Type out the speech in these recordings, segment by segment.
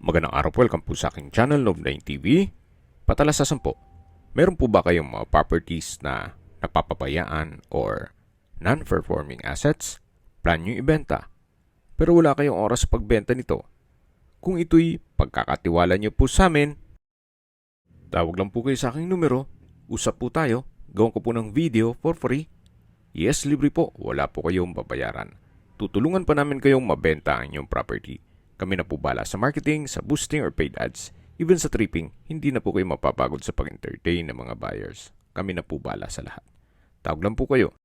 Magandang araw po, welcome po sa aking channel, Love9 TV. Patalasasan po, meron po ba kayong mga properties na napapabayaan or non-performing assets? Plan nyo ibenta, pero wala kayong oras sa pagbenta nito. Kung ito'y pagkakatiwala nyo po sa amin, tawag lang po kayo sa aking numero, usap po tayo, gawin ko po ng video for free. Yes, libre po, wala po kayong babayaran. Tutulungan pa namin kayong mabenta ang inyong property. Kami na po bala sa marketing, sa boosting or paid ads. Even sa tripping, hindi na po kayo mapapagod sa pag-entertain ng mga buyers. Kami na po bala sa lahat. Tawag lang po kayo.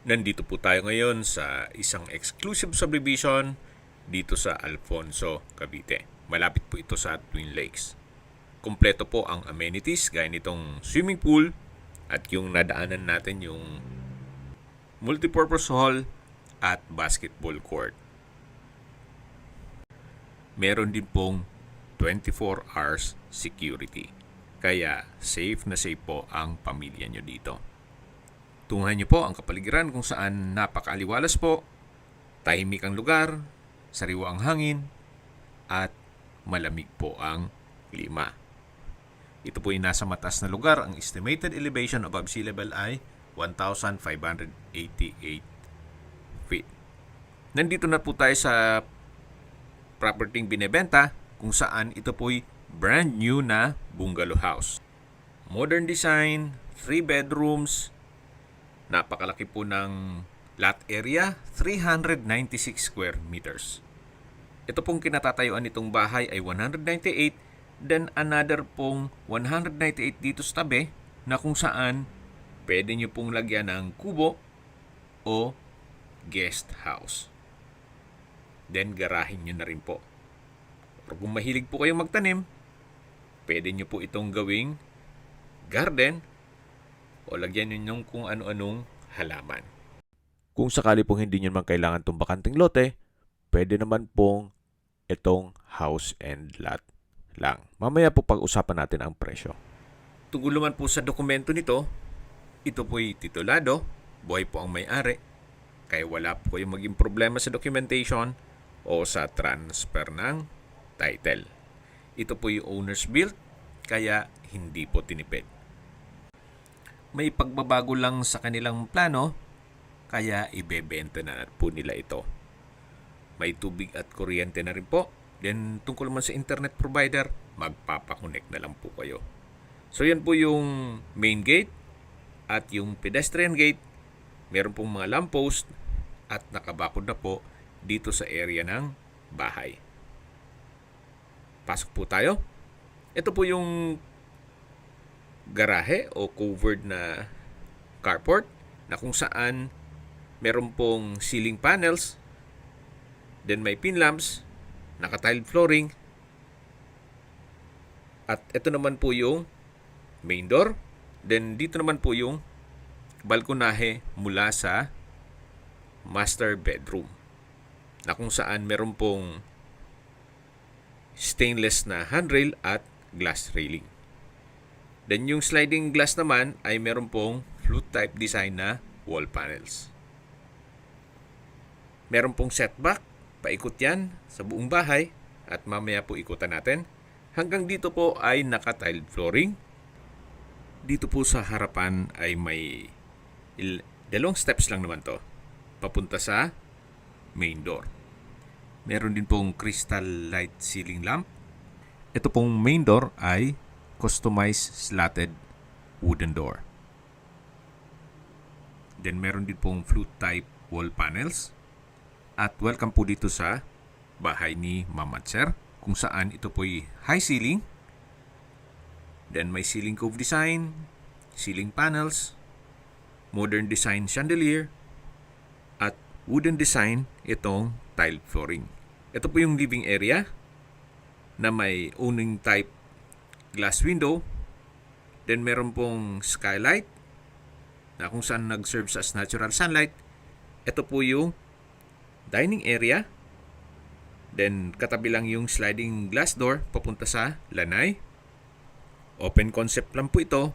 Nandito po tayo ngayon sa isang exclusive subdivision dito sa Alfonso, Cavite. Malapit po ito sa Twin Lakes. Kompleto po ang amenities gaya nitong swimming pool at yung nadaanan natin yung multipurpose hall at basketball court. Meron din pong 24 hours security. Kaya safe na safe po ang pamilya nyo dito. Tunghayan nyo po ang kapaligiran kung saan napakaaliwalas po, tahimik ang lugar, sariwa ang hangin, at malamig po ang klima. Ito po ay nasa mataas na lugar. Ang estimated elevation above sea level ay 1,588 feet. Nandito na po tayo sa property binebenta kung saan ito po'y brand new na bungalow house. Modern design, 3 bedrooms, napakalaki po ng lot area, 396 square meters. Ito pong kinatatayuan nitong bahay ay 198, then another pong 198 dito sa tabi na kung saan pwede nyo pong lagyan ng kubo o guest house. Then garahin nyo na rin po. Or kung mahilig po kayong magtanim, pwede nyo po itong gawing garden o lagyan nyo ng kung ano-anong halaman. Kung sakali pong hindi nyo naman kailangan itong bakanting lote, pwede naman pong itong house and lot lang. Mamaya po pag-usapan natin ang presyo. Tungkol naman po sa dokumento nito, ito po'y titulado, buhay po ang may-ari, kaya wala po kayong maging problema sa documentation o sa transfer ng title. Ito po yung owner's built, kaya hindi po tinipid. May pagbabago lang sa kanilang plano, kaya ibebenta na po nila ito. May tubig at kuryente na rin po. Then tungkol naman sa internet provider, magpapakonect na lang po kayo. So yan po yung main gate at yung pedestrian gate. Meron pong mga lamppost at nakabakod na po dito sa area ng bahay. Pasok po tayo. Ito po yung garahe o covered na carport na kung saan meron pong ceiling panels, then may pin lamps, naka-tiled flooring, at ito naman po yung main door. Then dito naman po yung balkonahe mula sa master bedroom na kung saan meron pong stainless na handrail at glass railing. Then yung sliding glass naman ay meron pong flute type design na wall panels. Meron pong setback, paikot yan sa buong bahay at mamaya po ikutan natin. Hanggang dito po ay naka-tiled flooring. Dito po sa harapan ay may dalawang steps lang naman to papunta sa main door. Meron din pong crystal light ceiling lamp. Ito pong main door ay customized slatted wooden door. Then meron din pong flute type wall panels. At welcome po dito sa bahay ni Ma'am at Sir kung saan ito po'y high ceiling. Then may ceiling cove design, ceiling panels, modern design chandelier, at wooden design itong tiled flooring. Ito po yung living area na may owning type glass window. Then meron pong skylight na kung saan nag-serve as natural sunlight. Ito po yung dining area. Then katabi lang yung sliding glass door papunta sa lanay. Open concept lang po ito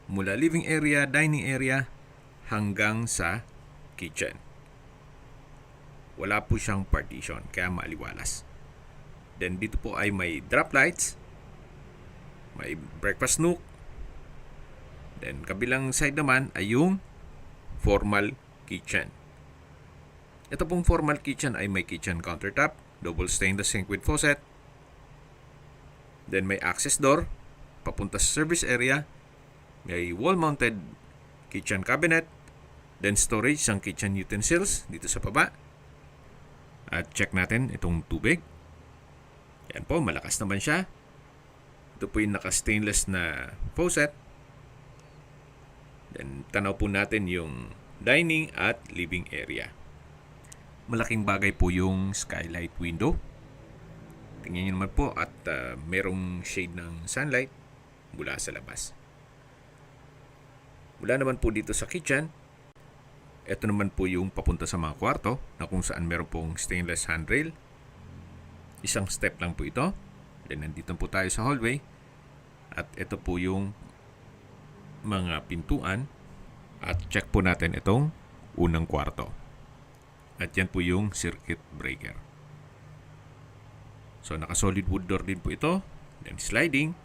mula living area, dining area hanggang sa kitchen. Wala po siyang partition kaya maaliwalas. Then dito po ay may drop lights, may breakfast nook. Then kabilang side naman ay yung formal kitchen. Ito pong formal kitchen ay may kitchen countertop, double stainless sink with faucet. Then may access door papunta sa service area. May wall-mounted kitchen cabinet. Then storage ng kitchen utensils dito sa baba. At check natin itong tubig. Yan po, malakas naman siya. Ito po yung naka-stainless na faucet. Then tanaw po natin yung dining at living area. Malaking bagay po yung skylight window. Tingnan nyo naman po at merong shade ng sunlight mula sa labas. Mula naman po dito sa kitchen, ito naman po yung papunta sa mga kwarto na kung saan meron pong stainless handrail. Isang step lang po ito. Then nandito po tayo sa hallway. At ito po yung mga pintuan. At check po natin itong unang kwarto. At yan po yung circuit breaker. So naka-solid wood door din po ito. Then sliding.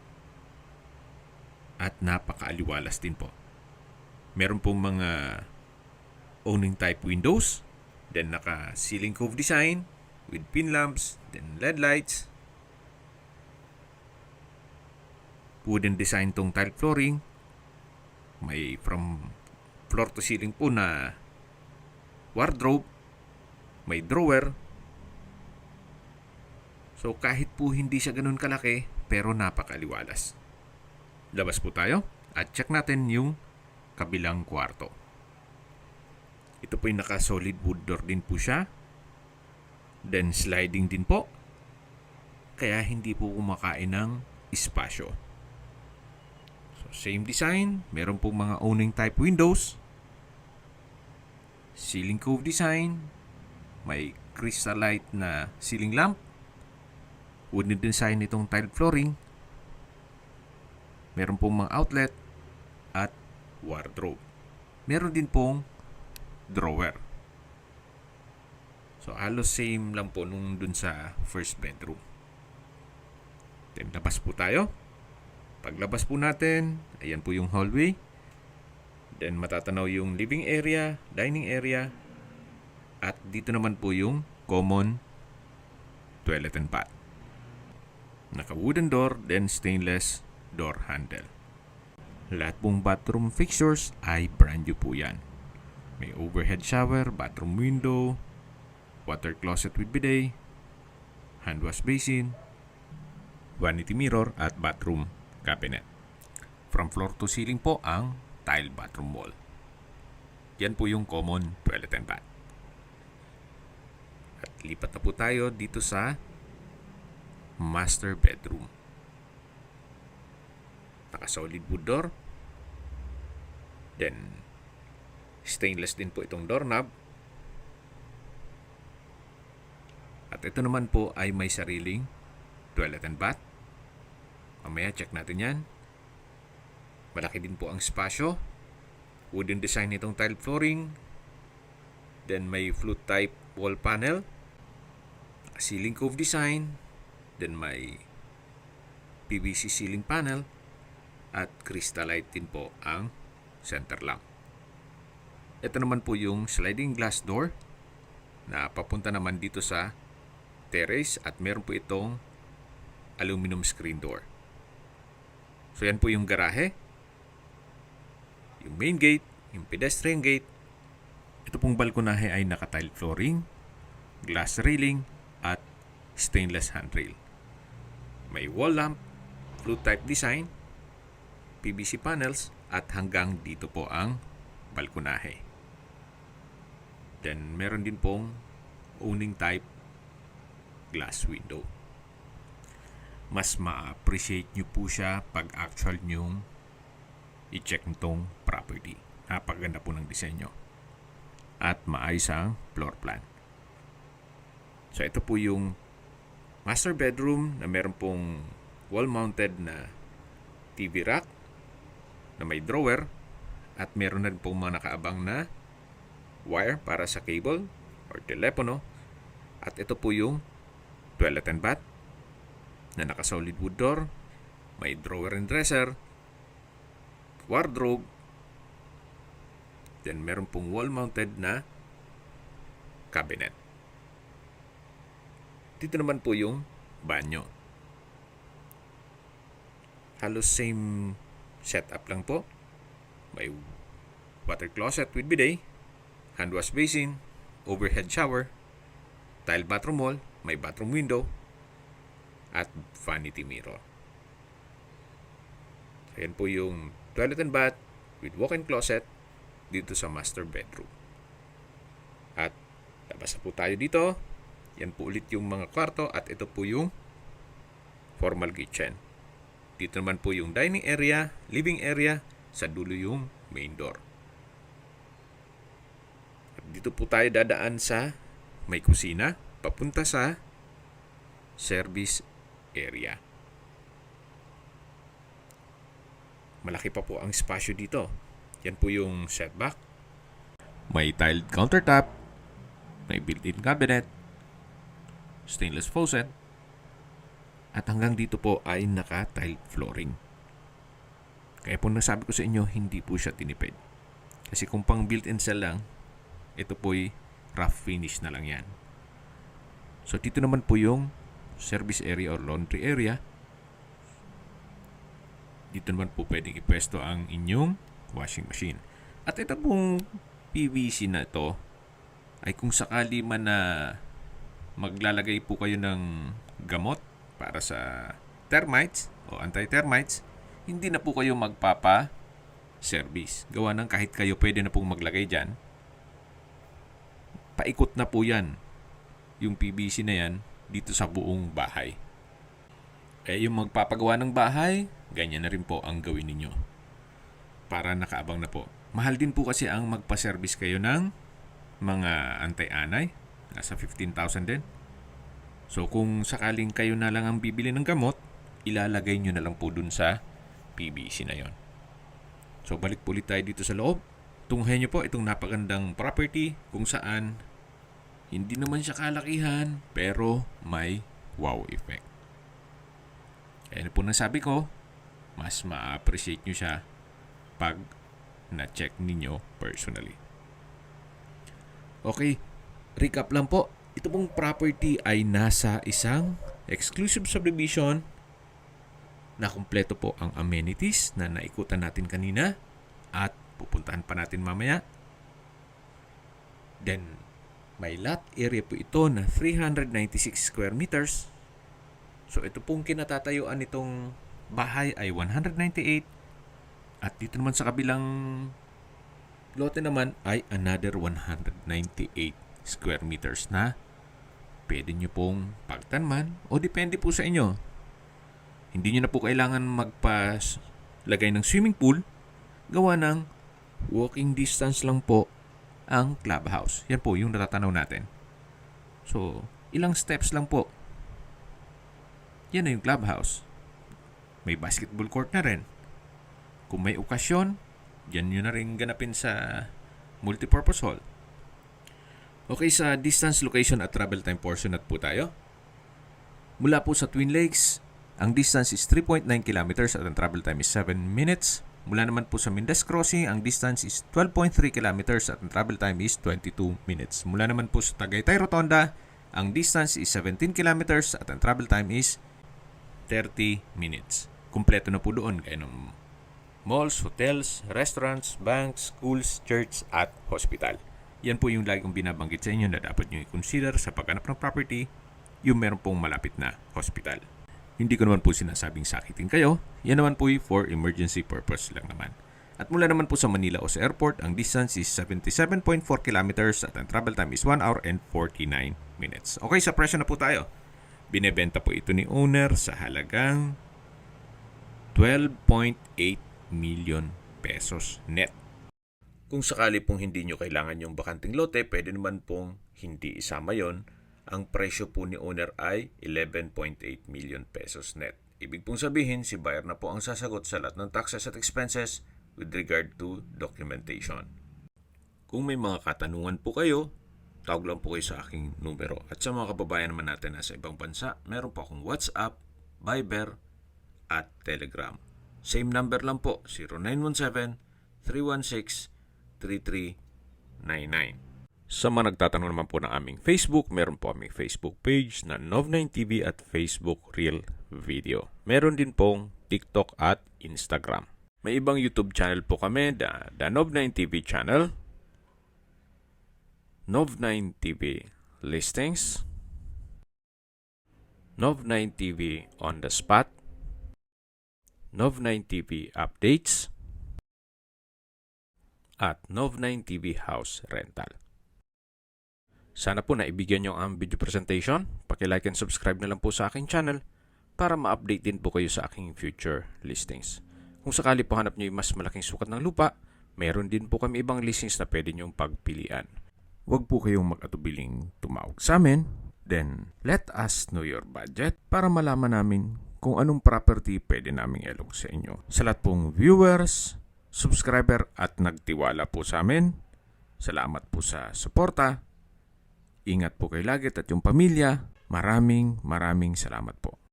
At napakaaliwalas din po. Meron pong mga owning type windows. Then naka-ceiling cove design with pin lamps. Then LED lights. Wooden design tong tile flooring. May from floor to ceiling po na wardrobe. May drawer. So kahit po hindi siya ganun kalaki, pero napakaliwalas. Labas po tayo at check natin yung kabilang kwarto. Ito po yung naka-solid wood door din po siya. Then sliding din po. Kaya hindi po kumakain ng espasyo. So same design. Meron pong mga owning type windows. Ceiling cove design. May crystal light na ceiling lamp. Wooden design itong tile flooring. Meron pong mga outlet at wardrobe. Meron din pong drawer. So halos same lang po nung dun sa first bedroom. Then labas po tayo. Paglabas po natin, ayan po yung hallway. Then matatanaw yung living area, dining area. At dito naman po yung common toilet and bath. Naka-wooden door, then stainless door handle. Lahat pong bathroom fixtures ay brand new po yan. May overhead shower, bathroom window, water closet with bidet, hand wash basin, vanity mirror at bathroom cabinet. From floor to ceiling po ang tile bathroom wall. Yan po yung common toilet and bath. At lipat na po tayo dito sa master bedroom. Naka-solid wood door. Then stainless din po itong doorknob. At ito naman po ay may sariling toilet and bath. Mamaya check natin yan. Malaki din po ang spasyo. Wooden design nitong tile flooring. Then may flute type wall panel. Ceiling cove design. Then may PVC ceiling panel. At crystal light din po ang center lamp. Ito naman po yung sliding glass door na papunta naman dito sa terrace at meron po itong aluminum screen door. So yan po yung garahe, yung main gate, yung pedestrian gate. Ito pong balkonahe ay naka-tile flooring, glass railing at stainless handrail. May wall lamp, flute type design, PVC panels at hanggang dito po ang balkonahe. Then meron din pong owning type glass window. Mas ma-appreciate nyo po siya pag actual nyong i-check nitong property. Napaganda po ng disenyo. At maayos ang floor plan. So ito po yung master bedroom na meron pong wall-mounted na TV rack na may drawer at meron na rin pong mga nakaabang na wire para sa cable or telepono. At ito po yung toilet and bath. na naka-solid wood door, may drawer and dresser, wardrobe, then meron pong wall-mounted na cabinet. Dito naman po yung banyo. Halos same setup lang po. May water closet with bidet, hand wash basin, overhead shower, tile bathroom wall, may bathroom window, at vanity mirror. Ayan po yung toilet and bath with walk-in closet dito sa master bedroom. At labas na po tayo dito. Yan po ulit yung mga kwarto at ito po yung formal kitchen. Dito naman po yung dining area, living area, sa dulo yung main door. At dito po tayo dadaan sa may kusina papunta sa service area. Malaki pa po ang espasyo dito. Yan po yung setback. May tiled countertop, may built-in cabinet, stainless faucet, at hanggang dito po ay naka-tiled flooring. Kaya po nasabi ko sa inyo, hindi po siya tinipid. Kasi kung pang built-in cell lang, ito po'y rough finish na lang yan. So dito naman po yung service area or laundry area. Dito naman po pwedeng ipwesto ang inyong washing machine. At ito pong PVC na ito ay kung sakali man na maglalagay po kayo ng gamot para sa termites o anti-termites, hindi na po kayo magpapa-service. Gawa ng kahit kayo pwede na pong maglagay dyan, paikot na po yan, yung PVC na yan, dito sa buong bahay. Yung magpapagawa ng bahay, ganyan na rin po ang gawin ninyo. Para nakaabang na po. Mahal din po kasi ang magpa-service kayo ng mga anti-anay. Nasa 15,000 din. So kung sakaling kayo na lang ang bibili ng gamot, ilalagay nyo na lang po dun sa PVC na yon. So balik po ulit tayo dito sa loob. Tunghayan nyo po itong napagandang property kung saan hindi naman siya kalakihan pero may wow effect. Kaya po nasabi ko, mas ma-appreciate nyo siya pag na-check ninyo personally. Okay, recap lang po. Ito pong property ay nasa isang exclusive subdivision na kumpleto po ang amenities na naikutan natin kanina at pupuntahan pa natin mamaya. Then, may lot area po ito na 396 square meters. So, ito pong kinatatayuan nitong bahay ay 198. At dito naman sa kabilang lote naman ay another 198 square meters na pwede nyo pong pagtanman o depende po sa inyo. Hindi nyo na po kailangan magpa-lagay ng swimming pool. Gawa ng walking distance lang po ang clubhouse. Yan po yung natatanaw natin. So, ilang steps lang po. Yan na yung clubhouse. May basketball court na rin. Kung may okasyon, yan nyo na rin ganapin sa multipurpose hall. Okay, sa distance, location at travel time portion at po tayo. Mula po sa Twin Lakes, ang distance is 3.9 kilometers at ang travel time is 7 minutes. Mula naman po sa Mendez Crossing, ang distance is 12.3 kilometers at ang travel time is 22 minutes. Mula naman po sa Tagaytay Rotonda, ang distance is 17 kilometers at ang travel time is 30 minutes. Kumpleto na po doon kaya ng malls, hotels, restaurants, banks, schools, church at hospital. Yan po yung lagi kong binabanggit sa inyo na dapat nyo i-consider sa paghanap ng property yung meron pong malapit na hospital. Hindi ko naman po sinasabing sakitin kayo. Yan naman po for emergency purpose lang naman. At mula naman po sa Manila o sa airport, ang distance is 77.4 kilometers at ang travel time is 1 hour and 49 minutes. Okay, sa presyo na po tayo. Binebenta po ito ni owner sa halagang 12.8 million pesos net. Kung sakali pong hindi nyo kailangan yung bakanting lote, pwede naman pong hindi isama yon. Ang presyo po ni owner ay 11.8 million pesos net. Ibig pong sabihin, si buyer na po ang sasagot sa lahat ng taxes at expenses with regard to documentation. Kung may mga katanungan po kayo, tawag lang po kayo sa aking numero. At sa mga kababayan naman natin nasa ibang bansa, meron po akong WhatsApp, Viber, at Telegram. Same number lang po, 0917-316-3399. Sa mga nagtatanong naman po ng aming Facebook, meron po aming Facebook page na Nov9TV at Facebook Real Video. Meron din pong TikTok at Instagram. May ibang YouTube channel po kami, the Nov9TV channel, Nov9TV Listings, Nov9TV On The Spot, Nov9TV Updates, at Nov9TV House Rental. Sana po naibigyan nyo ang video presentation. Paki-like and subscribe na lang po sa aking channel para ma-update din po kayo sa aking future listings. Kung sakali po hanap nyo yung mas malaking sukat ng lupa, meron din po kami ibang listings na pwede nyong pagpilian. Huwag po kayong mag-atubiling tumawag sa amin. Then, let us know your budget para malaman namin kung anong property pwede naming ilog sa inyo. Sa lahat pong viewers, subscriber at nagtiwala po sa amin, salamat po sa suporta. Ingat po kayo lagi at yung pamilya. Maraming salamat po.